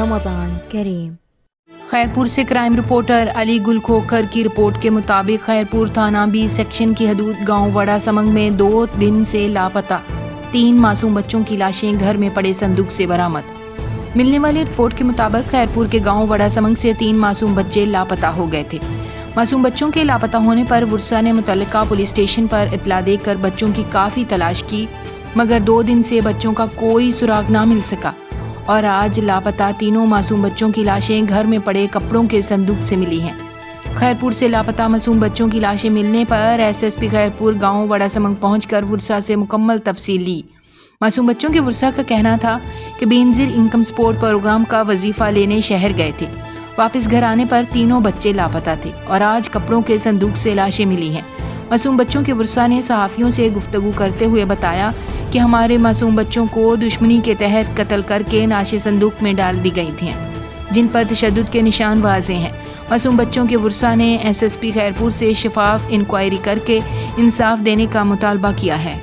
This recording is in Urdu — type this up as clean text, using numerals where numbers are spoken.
رمضان کریم۔ خیرپور سے کرائم رپورٹر علی گل کھوکھر کی رپورٹ کے مطابق خیرپور تھانہ 20 سیکشن کی حدود گاؤں وڑا سمنگ میں 2 دن سے لاپتہ 3 معصوم بچوں کی لاشیں گھر میں پڑے صندوق سے برآمد۔ ملنے والی رپورٹ کے مطابق خیرپور کے گاؤں وڑا سمنگ سے 3 معصوم بچے لاپتہ ہو گئے تھے۔ معصوم بچوں کے لاپتہ ہونے پر ورثاء نے متعلقہ پولیس اسٹیشن پر اطلاع دے کر بچوں کی کافی تلاش کی، مگر 2 دن سے بچوں کا کوئی سراغ نہ مل سکا اور آج لاپتہ تینوں معصوم بچوں کی لاشیں گھر میں پڑے کپڑوں کے صندوق سے ملی ہیں۔ خیرپور سے لاپتہ معصوم بچوں کی لاشیں ملنے پر ایس ایس پی خیرپور گاؤں وڑا سمنگ پہنچ کر ورثاء سے مکمل تفصیل لی۔ معصوم بچوں کے ورثاء کا کہنا تھا کہ بینظیر انکم سپورٹ پروگرام کا وظیفہ لینے شہر گئے تھے، واپس گھر آنے پر تینوں بچے لاپتہ تھے اور آج کپڑوں کے صندوق سے لاشیں ملی ہیں۔ معصوم بچوں کے ورثاء نے صحافیوں سے گفتگو کرتے ہوئے بتایا کہ ہمارے معصوم بچوں کو دشمنی کے تحت قتل کر کے نعش صندوق میں ڈال دی گئی تھیں، جن پر تشدد کے نشان واضح ہیں۔ معصوم بچوں کے ورثاء نے ایس ایس پی خیرپور سے شفاف انکوائری کر کے انصاف دینے کا مطالبہ کیا ہے۔